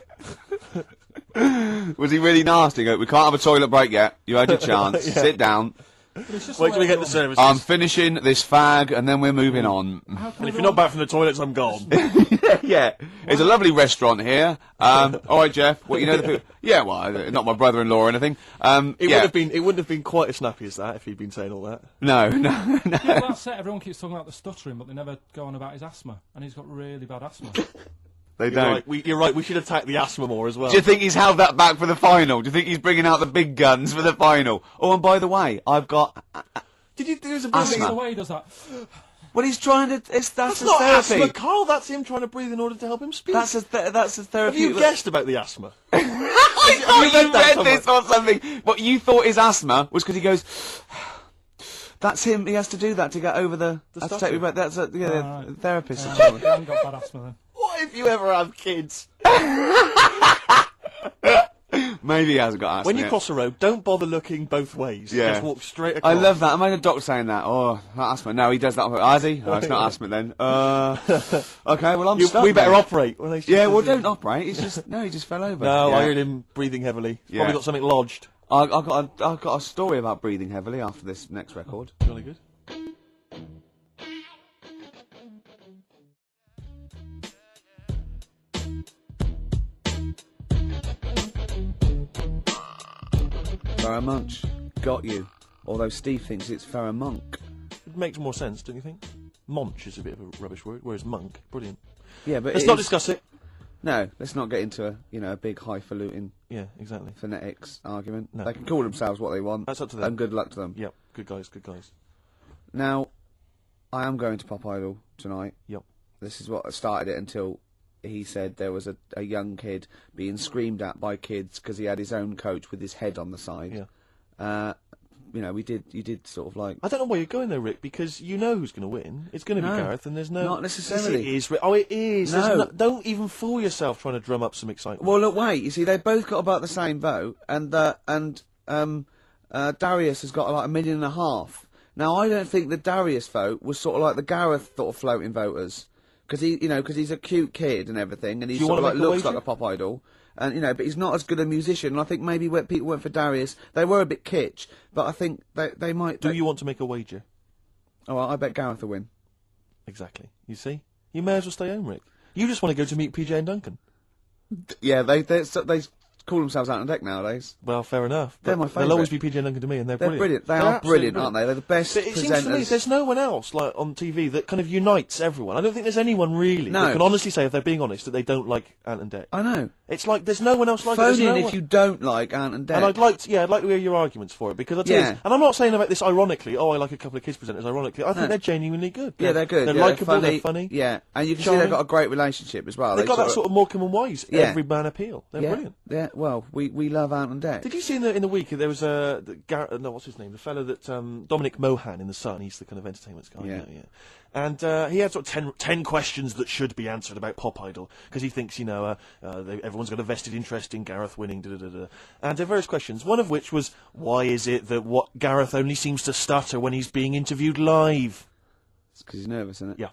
Was he really nasty? Go, we can't have a toilet break yet. You had your chance. Yeah. Sit down. But it's just Wait till we get the everyone- services. I'm finishing this fag, and then we're moving on. How come And if you're everyone- not back from the toilets, I'm gone. Yeah, it's a lovely restaurant here. All right, Jeff. What you know the people? Yeah, well, not my brother-in-law or anything. It Yeah. wouldn't have been quite as snappy as that if he'd been saying all that. No. Yeah, well, that's it. Everyone keeps talking about the stuttering, but they never go on about his asthma, and he's got really bad asthma. They You're don't. right. You're right. We should attack the asthma more as well. Do you think he's held that back for the final? Do you think he's bringing out the big guns for the final? Oh, and by the way, I've got. There's a Asthma. It's the way he does that. Well, he's trying to. That's That's his not therapy. asthma, Carl. That's him trying to breathe in order to help him speak. That's a therapy. Have you guessed about the asthma? I thought you read you that read somewhere? this or something. What you thought his asthma was because he goes. That's him. He has to do that to get over the. Has to take stutter. me back. That's a Right. the therapist. I haven't got bad asthma then. What if you ever have kids? Maybe he hasn't got asthma. When you yet. cross the road, don't bother looking both ways. Yeah. Just walk straight across. I love that. Imagine a doctor saying that. Oh, asthma. No, he does that. Has he? Oh, it's not asthma then. Okay, well, I'm stuck. We better then. operate. Well, Yeah, well, don't operate. He's just he just fell over. No, yeah. I heard him breathing heavily. He's Yeah. probably got something lodged. I've got a story about breathing heavily after this next record. Jolly good. Farrah Munch, got you. Although Steve thinks it's Farrah Monk. It makes more sense, don't you think? Monch is a bit of a rubbish word, whereas monk, brilliant. Yeah, but Let's it not is- discuss it. No, let's not get into a big highfalutin Yeah, exactly. phonetics argument. No. They can call themselves what they want. That's up to them. And good luck to them. Yep, good guys, good guys. Now, I am going to Pop Idol tonight. Yep. This is what started it until he said there was a young kid being screamed at by kids because he had his own coach with his head on the side. Yeah. You did sort of like. I don't know why you're going there, Rick, because you know who's going to win. It's going to No, be Gareth, and there's no... not necessarily. Yes, it is, Rick. Oh, it is. No. There's don't even fool yourself trying to drum up some excitement. Well, look, wait. You see, they both got about the same vote, and Darius has got like 1.5 million. Now, I don't think the Darius vote was sort of like the Gareth sort of floating voters, because he's a cute kid and everything, and he Do you sort of wanna like make a looks like wager? a pop idol. And but he's not as good a musician. And I think maybe when people went for Darius, they were a bit kitsch. But I think they might. Do you want to make a wager? Oh, I bet Gareth will win. Exactly. You see? You may as well stay home, Rick. You just want to go to meet PJ and Duncan. Yeah, they call themselves out on deck nowadays. Well, fair enough. They're but my They'll always be favourite. PJ and Duncan to me, and they're They're brilliant. brilliant. They They're are absolutely brilliant, aren't they? They're the best But it seems to me presenters. there's no one else like on TV that kind of unites everyone. I don't think there's anyone really No. that can honestly say, if they're being honest, that they don't like Ant and Dec. I know. It's like there's no one else like it. Phone There's in no if one- you don't like Ant and Dec. And I'd like to hear your arguments for it, because I tell you Yeah. this, and I'm not saying about this ironically. Oh, I like a couple of kids presenters ironically. I think No. they're genuinely good. Yeah, they're good. They're yeah, likeable. They're funny. Yeah, and you can see charming. they've got a great relationship as well. They've got that sort of Morecambe and Wise Yeah. every man appeal. They're yeah, brilliant. Yeah, well, we love Ant and Dec. Did you see in the week there was what's his name? The fellow that Dominic Mohan in the Sun. He's the kind of entertainment guy. Yeah. And he had sort of 10 questions that should be answered about Pop Idol, because he thinks everyone's got a vested interest in Gareth winning. And there are various questions. One of which was, why is it that Gareth only seems to stutter when he's being interviewed live? It's because he's nervous, isn't it? Yeah.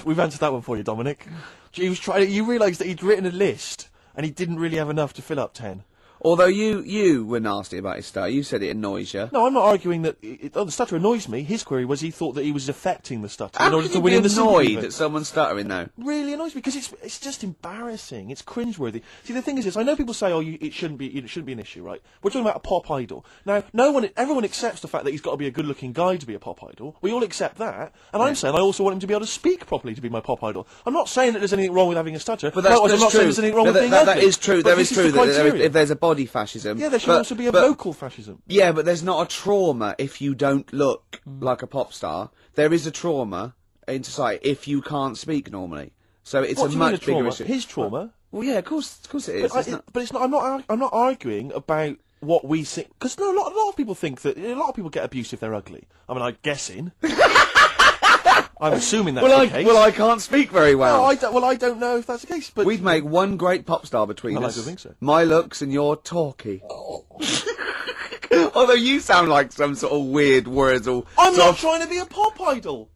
We've answered that one for you, Dominic. He was trying. You realised that he'd written a list and he didn't really have enough to fill up 10. Although you were nasty about his stutter. You said it annoys you. No, I'm not arguing that the stutter annoys me. His query was he thought that he was affecting the stutter in How order can to you win be in the annoyed sympathy at someone stuttering, though? really annoys me, because it's just embarrassing. It's cringeworthy. See, the thing is this: I know people say, "Oh, it shouldn't be an issue," right? We're talking about a pop idol. Now, everyone accepts the fact that he's got to be a good-looking guy to be a pop idol. We all accept that, and I'm saying I also want him to be able to speak properly to be my pop idol. I'm not saying that there's anything wrong with having a stutter. But that's, I'm that's not true. saying there's anything wrong No, with being that ugly. is true. But There is this true the that criteria. if there's a body fascism. Yeah, there should but- also be a but- vocal fascism. Yeah, but there's not a trauma if you don't look like a pop star. There is a trauma in society if you can't speak normally. So it's What a do you mean much a trauma? bigger issue. His trauma. Well, yeah, of course it is. But it's not. I'm not arguing about what we think, because no, a lot of people think that a lot of people get abused if they're ugly. I mean, I'm guessing. I'm assuming that's the case. Well, I can't speak very well. I don't know if that's the case. But We'd make one great pop star between I us. like to think so. My looks and your talkie. Although you sound like some sort of weird Wurzel. I'm not trying to be a pop idol.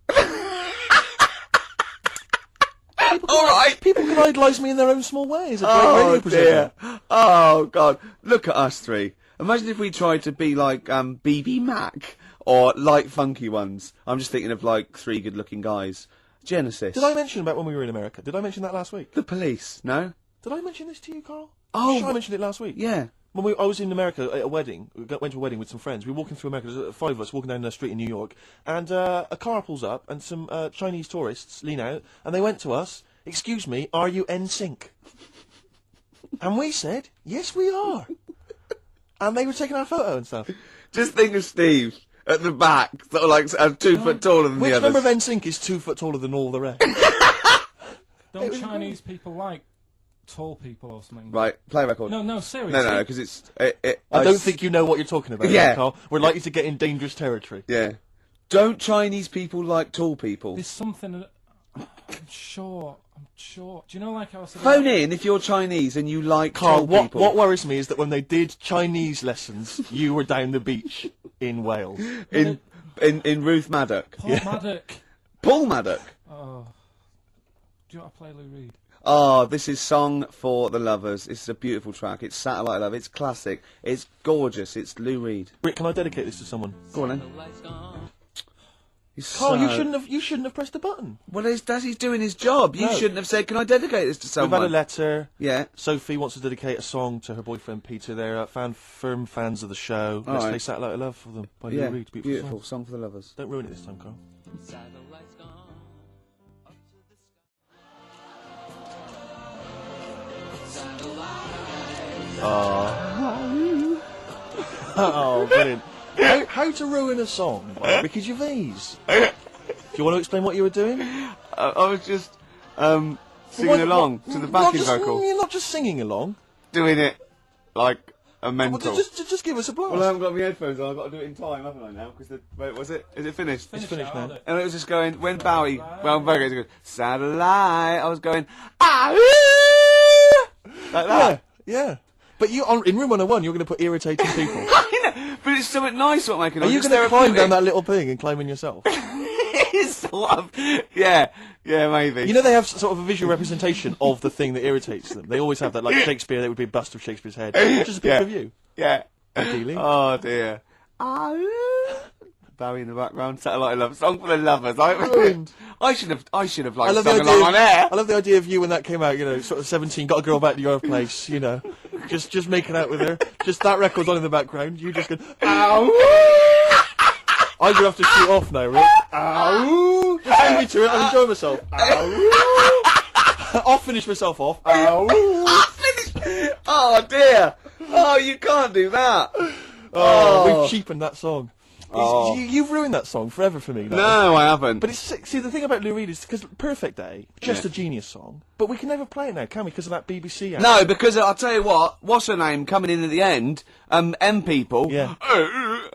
All right. People can idolise me in their own small way as a great radio presenter. Dear. Oh, God. Look at us three. Imagine if we tried to be like BB Mac or Light Funky Ones. I'm just thinking of like three good-looking guys. Genesis. Did I mention about when we were in America? Did I mention that last week? The Police, no? Did I mention this to you, Carl? Oh, Sure, I mentioned it last week. Yeah. When I was in America at a wedding, went to a wedding with some friends. We were walking through America, there's 5 of us walking down the street in New York, and a car pulls up, and some Chinese tourists lean out, and they went to us, "Excuse me, are you NSYNC?" And we said, "Yes, we are." And they were taking our photo and stuff. Just think of Steve at the back, sort of like 2 foot taller than Which the others. member of NSYNC is 2 foot taller than all the rest? Don't Chinese people like tall people or something? Right, play a record. No, seriously. No, because it's... I don't think you know what you're talking about, Yeah. Carl. We're likely to get in dangerous territory. Yeah. Don't Chinese people like tall people? There's something that... I'm sure. Do you know, like I was saying... Phone in if you're Chinese and you like Carl, tall people. what worries me is that when they did Chinese lessons, you were down the beach in Wales. In Ruth Maddock. Paul Maddock. Paul Maddock. Oh. Do you want to play Lou Reed? Oh, this is Song for the Lovers. It's a beautiful track. It's Satellite Love. It's classic. It's gorgeous. It's Lou Reed. Rick, can I dedicate this to someone? Go on then. He's Carl, so- you shouldn't have pressed the button. Well, he's doing his job. You No. shouldn't have said, "Can I dedicate this to We've someone?" had a letter. Yeah. Sophie wants to dedicate a song to her boyfriend Peter. They're firm fans of the show. Let's right. play Satellite of Love for them by Yeah. Lou Reed. Beautiful. Song. Song for the Lovers. Don't ruin it this time, Carl. Oh, brilliant. How to ruin a song by Ricky Gervais. Do you want to explain what you were doing? I was just singing along to the backing vocal, You're not just singing along. doing it like a Well, mental. just give us a blast. Well, I haven't got my headphones on. I've got to do it in time, haven't I? Now, because wait, was it? Is it finished? It's finished now. And it was just going when Bowie, well, Bowie goes satellite. I was going like that. Yeah. But in room 101, you're going to put irritating people. I know, but it's something nice what making. Are you going to climb down that little thing and climb in yourself? It's sort of, yeah, maybe. You know they have sort of a visual representation of the thing that irritates them. They always have that, like Shakespeare, there would be a bust of Shakespeare's head. Just a picture of you. Yeah. Ideally. Oh dear. Bowie in the background. Satellite Love. Song for the Lovers. Ruined. I should have I like love the sung idea. along on air. I love the idea of you when that came out. You know, sort of 17, got a girl back to your place. You know, just making out with her. Just that record's on in the background. You just go, ow. I'm gonna have to shoot off now, Rick. Ow. Just send me to it. I'm enjoying myself. Ow. I'll finish myself off. Ow. Oh dear. Oh, you can't do that. Oh, we've cheapened that song. Oh. You've ruined that song forever for me. Now. No, I haven't. But see, the thing about Lou Reed is because Perfect Day, just a genius song, but we can never play it now, can we? Because of that BBC ad. No, because I'll tell you what's her name coming in at the end? M people. Yeah.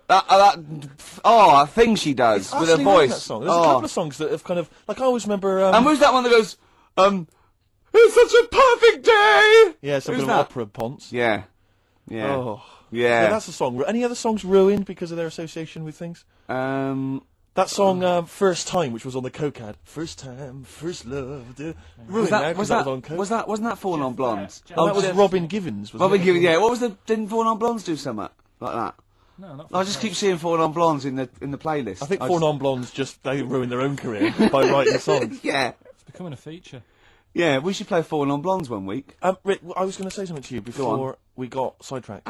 That thing she does with her Utterly ruined voice. That song. There's a couple of songs that have kind of, like I always remember. And who's that one that goes, it's such a perfect day? Yeah, something Who's of that? opera ponce. Yeah. Oh. Yeah. Yeah, that's a song. Any other songs ruined because of their association with things? That song, First Time, which was on the Coke ad. First time, first love. Ruined now, 'cause that was on Coke. Wasn't that Falling on Blondes? Oh, that was Robin Givens. Wasn't Robin it? Givens, yeah. What was didn't Falling on Blondes do something like that? No, not I just keep seeing Falling on Blondes in the playlist. I think Four Non Blondes they ruined their own career by writing songs. Yeah. It's becoming a feature. Yeah, we should play Falling on Blondes one week. Rick, I was going to say something to you before we got sidetracked.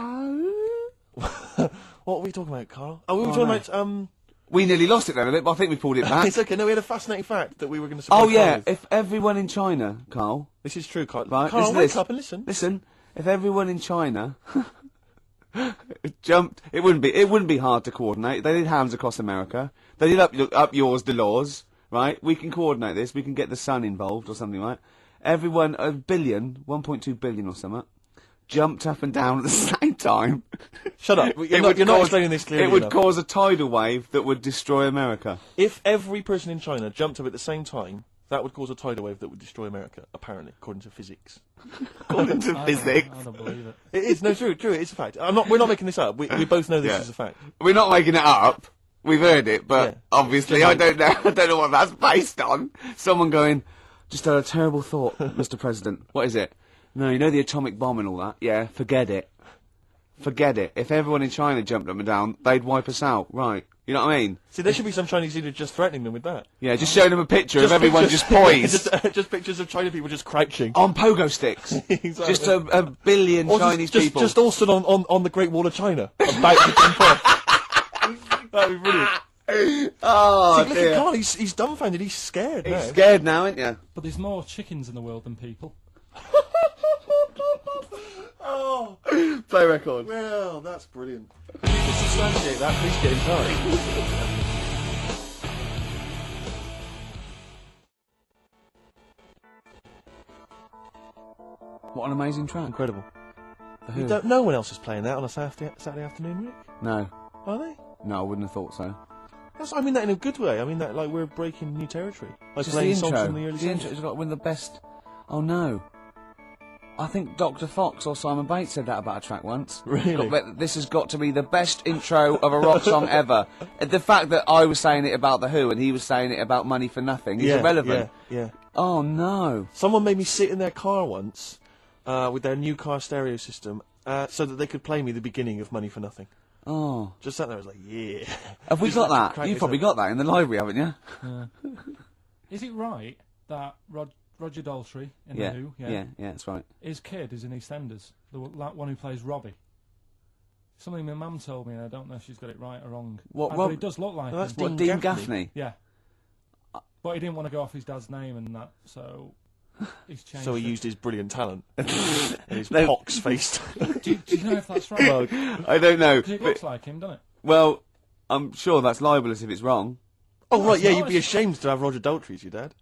What were we talking about, Carl? Oh, we were talking about. We nearly lost it then a bit, but I think we pulled it back. It's okay. No, we had a fascinating fact that we were going to. Oh yeah, if everyone in China, Carl. This is true, Carl. Right, Carl, listen to wake this. up and listen. Listen, if everyone in China jumped, it wouldn't be hard to coordinate. They did hands across America. They did up yours, the laws, right? We can coordinate this. We can get the sun involved or something, right? Everyone, 1.2 billion or something, jumped up and down at the same time. Shut up. You're not explaining this clearly It would enough. cause a tidal wave that would destroy America. If every person in China jumped up at the same time, that would cause a tidal wave that would destroy America, apparently, according to physics. According to physics. I don't believe it. It is, no, true, it's a fact. We're not making this up. We both know this is a fact. We're not making it up. We've heard it, but Yeah. obviously I don't know. I don't know what that's based on. Someone going, just had a terrible thought, Mr. President. What is it? No, you know the atomic bomb and all that? Yeah, forget it. Forget it. If everyone in China jumped up and down, they'd wipe us out. Right. You know what I mean? See, there should be some Chinese leader just threatening them with that. Yeah, just showing them a picture of everyone just poised. just pictures of China people just crouching. On pogo sticks. Exactly. Just a billion Or Chinese just, people. Just all stood on the Great Wall of China, about to jump off. That'd be brilliant. Oh, See, look at Carl, he's dumbfounded, he's scared now. He's scared now, ain't you? But there's more chickens in the world than people. Oh, Play record. well, that's brilliant. To substantiate that, please get in touch. What an amazing track. Incredible. The Who. No one else is playing that on a Saturday afternoon, Rick? No. Are they? No, I wouldn't have thought so. I mean that in a good way. I mean that like we're breaking new territory. Like Just playing the songs intro. from the early The intro 70s. has got one of the best. Oh no. I think Dr. Fox or Simon Bates said that about a track once. Really? This has got to be the best intro of a rock song ever. The fact that I was saying it about The Who and he was saying it about Money for Nothing is irrelevant. Yeah. Oh no. Someone made me sit in their car once with their new car stereo system so that they could play me the beginning of Money for Nothing. Oh. Just sat there, I was like, yeah. Have we Just got like to that? crack You've probably myself. got that in the library, haven't you? Is it right that Roger Daltrey in Yeah. The Who, Yeah, that's right. his kid is in EastEnders, that one who plays Robbie? Something my mum told me, and I don't know if she's got it right or wrong. What, But Rob- it does look like No, that's him. What, Dean Dean Gaffney? Gaffney? Yeah. But he didn't want to go off his dad's name and that, so he's changed So he it. used his brilliant talent. and his No. pox-faced. Do you know if that's right? well, I don't know. 'Cause it but- looks like him, doesn't it? well, I'm sure that's libelous if it's wrong. oh, right, yeah, it's you'd be not. ashamed to have Roger Daltrey as your dad.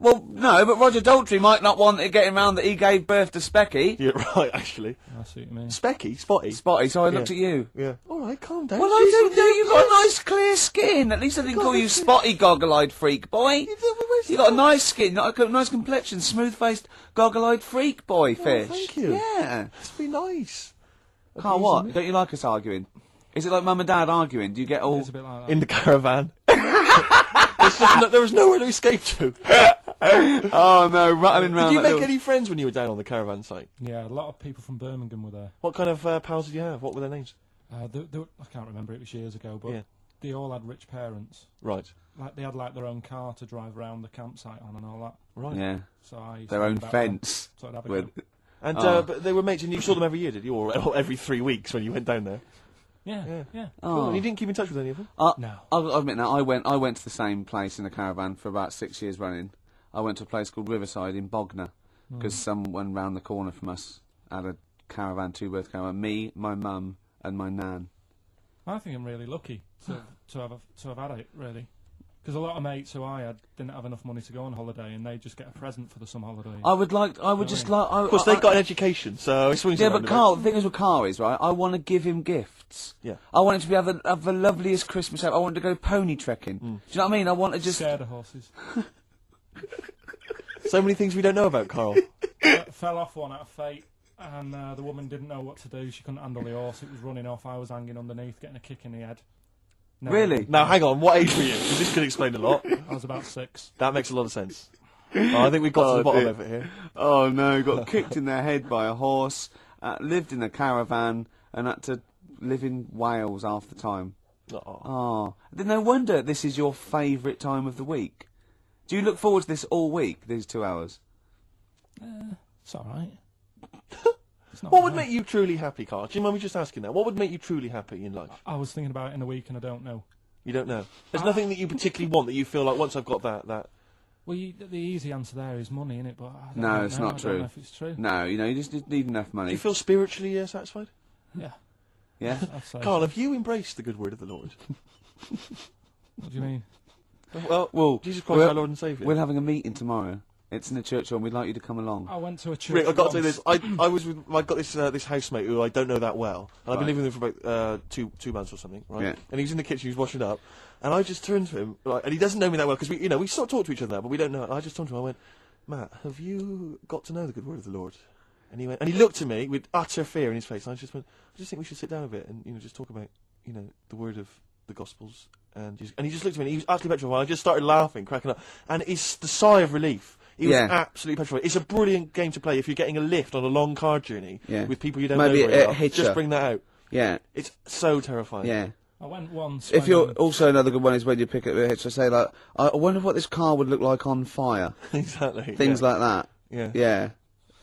Well, no, but Roger Daltrey might not want it getting round that he gave birth to Specky. Yeah, right, actually. I see what you mean. Specky? Spotty? Spotty, so I Yeah. looked at you. Yeah. All right, calm down. Well, I Jesus, don't know. You've got Jesus. nice, clear skin. At least I didn't God, call you that's- Spotty, goggle-eyed freak boy. Where's You got a nice skin, a nice complexion, smooth-faced, goggle-eyed freak boy fish. thank you. Yeah. Must be nice. Carl, what? Don't you like us arguing? Is it like Mum and Dad arguing? Do you get all? It's a bit like that. In the caravan. There was nowhere to escape to. Oh no, rattling round. Did you that make little- any friends when you were down on the caravan site? Yeah, a lot of people from Birmingham were there. What kind of pals did you have? What were their names? I can't remember, it was years ago, but Yeah. they all had rich parents. Right. Like they had like their own car to drive around the campsite on and all that. Right. Yeah, So I used their to own think about them. fence. So I'd have a With, go. And Oh. but they were mates, and you saw them every year, did you? Or every 3 weeks when you went down there? Yeah. Cool. Oh. And you didn't keep in touch with any of them? No. I'll admit now, I went to the same place in the caravan for about 6 years running. I went to a place called Riverside in Bognor because someone round the corner from us had a caravan, two-berth caravan. Me, my mum, and my nan. I think I'm really lucky to have had it, really. Because a lot of mates who I had didn't have enough money to go on holiday, and they just get a present for the summer holiday. I would just like. Of course, they got an education, so it swings Yeah, around but a bit. Carl, the thing is with Carl is, right, I want to give him gifts. Yeah. I want him to have the loveliest Christmas ever. I want him to go pony trekking. Do you know what I mean? I want to just... Scared of horses. So many things we don't know about Carl. Fell off one out of fate, and the woman didn't know what to do. She couldn't handle the horse. It was running off. I was hanging underneath, getting a kick in the head. No, Really? Now, hang on, what age were you? Because this could explain a lot. I was about 6. That makes a lot of sense. Oh, I think we've got to the bottom dear. of it here. Oh no, got kicked in the head by a horse, lived in a caravan, and had to live in Wales half the time. Oh. Oh, then no wonder this is your favourite time of the week. Do you look forward to this all week, these 2 hours? It's all right. It's not What would bad. make you truly happy, Carl? Do you mind me just asking that? What would make you truly happy in life? I was thinking about it in a week, and I don't know. You don't know. There's nothing that you particularly want that you feel like once I've got that. Well, the easy answer there is money, innit? But I No, don't it's know. not I true. don't know if it's true. No, you just need enough Do money. you feel spiritually satisfied? Yeah, Yeah. I'd say. Carl, have you embraced the good word of the Lord? What do you mean? Well, Jesus Christ, our Lord and Saviour. We're having a meeting tomorrow. It's in the church hall, and we'd like you to come along. I went to a church. Rick, I've got to say once. this. I was with, I got this housemate who I don't know that well, and I've been living with him for about two months or something, right? Yeah. And he's in the kitchen, he's washing up, and I just turned to him, like, and he doesn't know me that well because we sort of talk to each other now, but we don't know. And I just turned to him, I went, Matt, have you got to know the good word of the Lord? And he went, and he looked at me with utter fear in his face, and I just went, I just think we should sit down a bit and just talk about the word of the Gospels, and he just looked at me, and he was utterly petrified. I just started laughing, cracking up, and it's the sigh of relief. He was absolutely petrified. It's a brilliant game to play if you're getting a lift on a long car journey with people you don't know very well. Just bring that out. Yeah. It's so terrifying. Yeah. I went once. If you're also another good one is when you pick up the hitch to say like, I wonder what this car would look like on fire. Exactly. Things like that. Yeah. Yeah.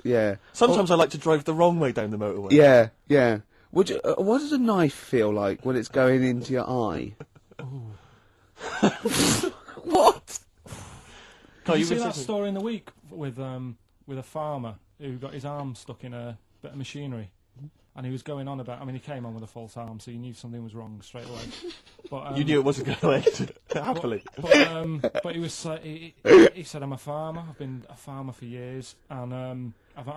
Yeah. Sometimes I like to drive the wrong way down the motorway. Yeah. Yeah. Would you? What does a knife feel like when it's going into your eye? What? Did you see that story in the week with a farmer who got his arm stuck in a bit of machinery, and he was going on about. I mean, he came on with a false arm, so you knew something was wrong straight away. But you knew it wasn't going to end happily. But he was he said, "I'm a farmer. I've been a farmer for years, and I'm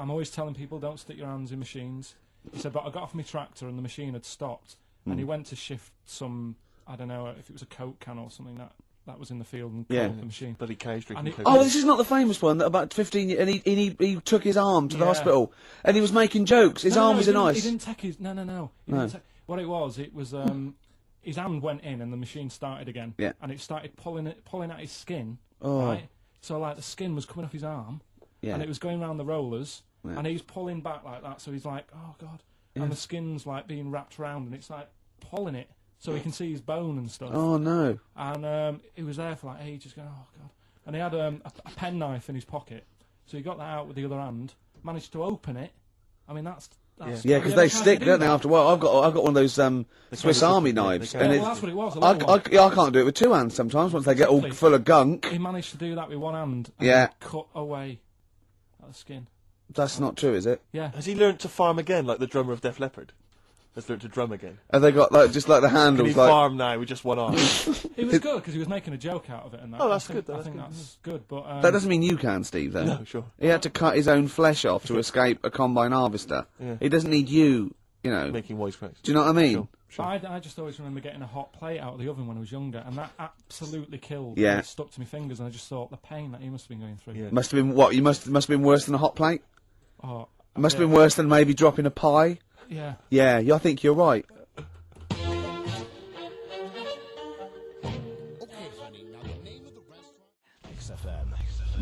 always telling people don't stick your hands in machines." He said, "But I got off my tractor and the machine had stopped, and he went to shift some. I don't know if it was a Coke can or something that was in the field and the machine. Bloody cows drinking Coke. Oh, this is not the famous one that about 15 and he took his arm to the hospital and he was making jokes. His arm was in ice. He didn't take his no. What it was his hand went in and the machine started again. Yeah. And it started pulling at his skin. Oh. Right. So like the skin was coming off his arm. Yeah. And it was going around the rollers. Yeah. And he's pulling back like that. So he's like, oh god. Yeah. And the skin's like being wrapped around and it's like pulling it. So he can see his bone and stuff. Oh, no. And he was there for like ages going, oh, God. And he had a penknife in his pocket. So he got that out with the other hand, managed to open it. I mean, that's yeah, because they stick, don't they, after a while? I've got one of those Swiss Army knives. And well, that's what it was. I can't do it with two hands sometimes once they get all full of gunk. He managed to do that with one hand and cut away at the skin. That's not true, is it? Yeah. Has he learnt to farm again, like the drummer of Def Leppard? Has learnt to drum again. Have they got just like the handles? Can he farm now with just one arm? It was good because he was making a joke out of it and that. Oh, that's good. I think that's good. But that doesn't mean you can, Steve. Though. No, sure. He had to cut his own flesh off to escape a combine harvester. Yeah. He doesn't need you. Making wisecracks. Do you know what I mean? Sure. I just always remember getting a hot plate out of the oven when I was younger, and that absolutely killed. Yeah. It stuck to my fingers, and I just thought the pain that he must have been going through. Yeah. Must have been what? You must have been worse than a hot plate. Oh, it must have been worse than maybe dropping a pie. Yeah. Yeah, I think you're right.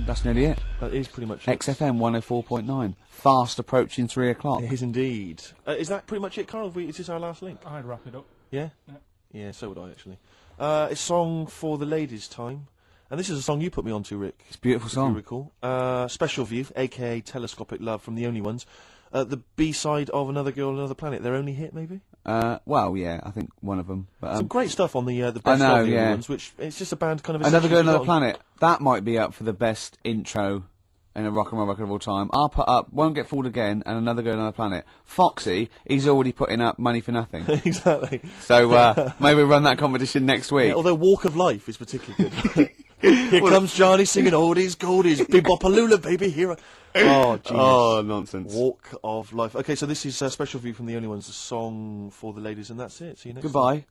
That's nearly it. That is pretty much it. XFM 104.9. Fast approaching 3 o'clock. It is indeed. Is that pretty much it, Carl? Is this our last link? I'd wrap it up. Yeah? Yeah, so would I, actually. A song for the ladies' time. And this is a song you put me onto, Rick. It's a beautiful song. You recall. Special View, a.k.a. Telescopic Love from The Only Ones. The B-side of Another Girl on Another Planet. Their only hit, maybe? Well, yeah, I think one of them. But, some great stuff on the best of The Only Ones, which it's just a band kind of... Another Girl on Another Planet. That might be up for the best intro in a rock and roll record of all time. I'll put up Won't Get Fooled Again and Another Girl on Another Planet. Foxy, he's already putting up Money for Nothing. Exactly. So maybe we'll run that competition next week. Yeah, although Walk of Life is particularly good. Here comes Johnny singing oldies, goldies, bebopalula, baby, here. Oh, genius. Oh, nonsense. Walk of Life. Okay, so this is a Special View from The Only Ones, a song for the ladies, and that's it. See you next time. Goodbye.